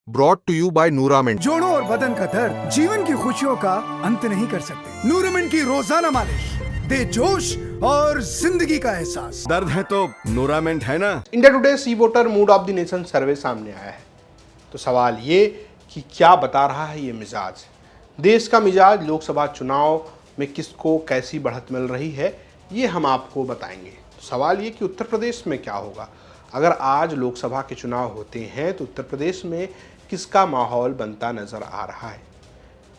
Brought to you by नूरामेंट। जोड़ों और बदन का दर्द जीवन की खुशियों का अंत नहीं कर सकते। नूरामेंट की रोजाना मालिश दे जोश और जिंदगी का एहसास। दर्द है तो नूरामेंट है ना। India Today C voter mood of the nation survey सामने आया है। तो सवाल ये कि क्या बता रहा है ये मिजाज, देश का मिजाज लोकसभा चुनाव में किसको कैसी बढ़त मिल रही है, ये हम आपको बताएंगे। तो सवाल ये कि उत्तर प्रदेश में क्या होगा। अगर आज लोकसभा के चुनाव होते हैं तो उत्तर प्रदेश में किसका माहौल बनता नजर आ रहा है।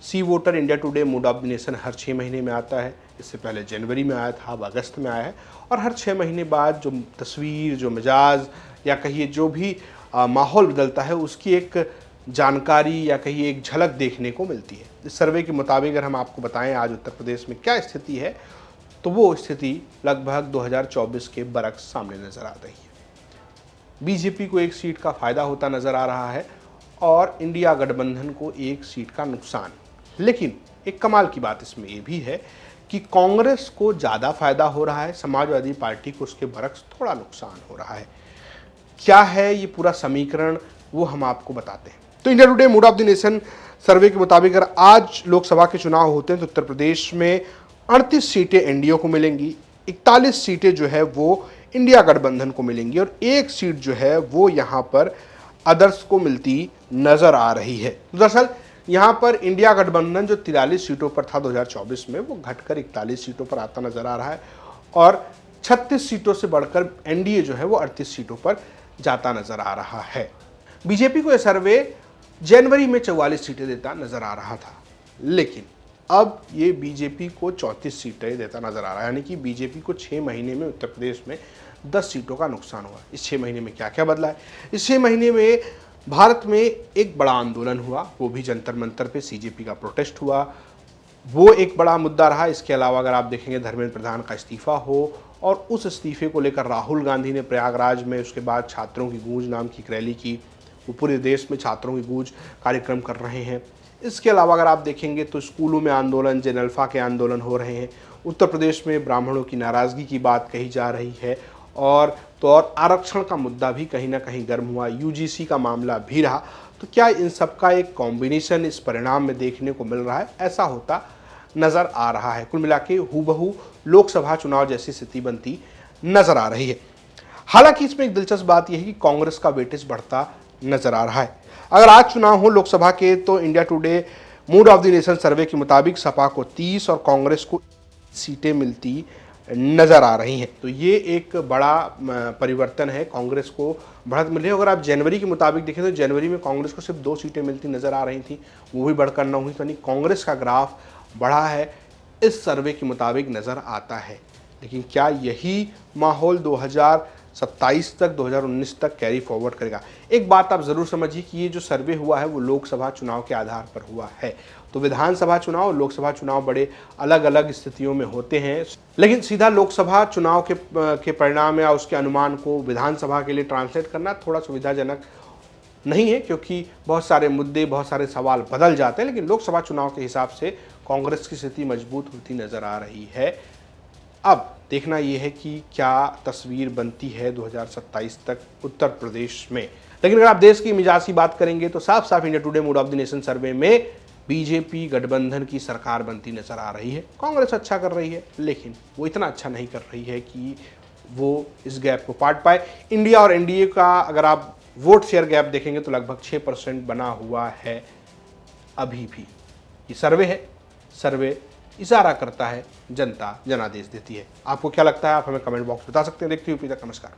C Voter India Today Mood of the Nation हर 6 महीने में आता है। इससे पहले जनवरी में आया था, अब अगस्त में आया है और हर 6 महीने बाद जो तस्वीर, जो मिजाज या कहिए जो भी माहौल बदलता है उसकी एक जानकारी या कहिए एक झलक देखने को मिलती है। इस सर्वे के मुताबिक अगर हम आपको बताएं आज उत्तर प्रदेश में क्या स्थिति है तो वो स्थिति लगभग 2024 के बरक्स सामने नजर आ रही है। बीजेपी को एक सीट का फायदा होता नजर आ रहा है और इंडिया गठबंधन को एक सीट का नुकसान। लेकिन एक कमाल की बात इसमें यह भी है कि कांग्रेस को ज़्यादा फायदा हो रहा है, समाजवादी पार्टी को उसके बरक्स थोड़ा नुकसान हो रहा है। क्या है ये पूरा समीकरण, वो हम आपको बताते हैं। तो India Today Mood of the nation सर्वे के मुताबिक अगर आज लोकसभा के चुनाव होते हैं तो उत्तर प्रदेश में 38 सीटें एनडीए को मिलेंगी, 41 सीटें जो है वो इंडिया गठबंधन को मिलेंगी और एक सीट जो है वो यहाँ पर अदर्स को मिलती नजर आ रही है। दरअसल यहाँ पर इंडिया गठबंधन जो 43 सीटों पर था 2024 में, वो घटकर 41 सीटों पर आता नजर आ रहा है और 36 सीटों से बढ़कर एनडीए जो है वो 38 सीटों पर जाता नजर आ रहा है। बीजेपी को यह सर्वे जनवरी में 44 सीटें देता नजर आ रहा था, लेकिन अब ये बीजेपी को 34 सीटें देता नजर आ रहा है। यानी कि बीजेपी को 6 महीने में उत्तर प्रदेश में 10 सीटों का नुकसान हुआ। इस 6 महीने में क्या क्या बदला है। इस 6 महीने में भारत में एक बड़ा आंदोलन हुआ, वो भी जंतर मंतर पे सीजेपी का प्रोटेस्ट हुआ, वो एक बड़ा मुद्दा रहा। इसके अलावा अगर आप देखेंगे धर्मेंद्र प्रधान का इस्तीफा हो और उस इस्तीफे को लेकर राहुल गांधी ने प्रयागराज में उसके बाद छात्रों की गूंज नाम की एक रैली की, वो पूरे देश में छात्रों की गूंज कार्यक्रम कर रहे हैं। इसके अलावा अगर आप देखेंगे तो स्कूलों में आंदोलन, जेन अल्फा के आंदोलन हो रहे हैं। उत्तर प्रदेश में ब्राह्मणों की नाराज़गी की बात कही जा रही है और आरक्षण का मुद्दा भी कहीं ना कहीं गर्म हुआ, यूजीसी का मामला भी रहा। तो क्या इन सब का एक कॉम्बिनेशन इस परिणाम में देखने को मिल रहा है, ऐसा होता नज़र आ रहा है। कुल मिला के हूबहू लोकसभा चुनाव जैसी स्थिति बनती नज़र आ रही है। हालांकि इसमें एक दिलचस्प बात यह है कि कांग्रेस का वेटेज बढ़ता नज़र आ रहा है। अगर आज चुनाव हो लोकसभा के तो India Today Mood of the nation सर्वे के मुताबिक सपा को 30 और कांग्रेस को सीटें मिलती नज़र आ रही हैं। तो ये एक बड़ा परिवर्तन है, कांग्रेस को बढ़त मिल रही है। अगर आप जनवरी के मुताबिक देखें तो जनवरी में कांग्रेस को सिर्फ 2 सीटें मिलती नज़र आ रही थी, वो भी बढ़कर 9 हुई। तो यानी कांग्रेस का ग्राफ बढ़ा है इस सर्वे के मुताबिक नज़र आता है। लेकिन क्या यही माहौल 2027 तक, 2019 तक कैरी फॉरवर्ड करेगा। एक बात आप ज़रूर समझिए कि ये जो सर्वे हुआ है वो लोकसभा चुनाव के आधार पर हुआ है। तो विधानसभा चुनाव और लोकसभा चुनाव बड़े अलग अलग स्थितियों में होते हैं, लेकिन सीधा लोकसभा चुनाव के परिणाम या उसके अनुमान को विधानसभा के लिए ट्रांसलेट करना थोड़ा सुविधाजनक नहीं है, क्योंकि बहुत सारे मुद्दे, बहुत सारे सवाल बदल जाते हैं। लेकिन लोकसभा चुनाव के हिसाब से कांग्रेस की स्थिति मजबूत होती नज़र आ रही है। अब देखना यह है कि क्या तस्वीर बनती है 2027 तक उत्तर प्रदेश में। लेकिन अगर आप देश की मिजाज की बात करेंगे तो साफ साफ India Today Mood of the nation सर्वे में बीजेपी गठबंधन की सरकार बनती नजर आ रही है। कांग्रेस अच्छा कर रही है, लेकिन वो इतना अच्छा नहीं कर रही है कि वो इस गैप को पाट पाए। इंडिया और एनडीए का अगर आप वोट शेयर गैप देखेंगे तो लगभग 6% बना हुआ है अभी भी। ये सर्वे है, सर्वे इशारा करता है, जनता जनादेश देती है। आपको क्या लगता है, आप हमें कमेंट बॉक्स में बता सकते हैं। देखते हुए तक नमस्कार।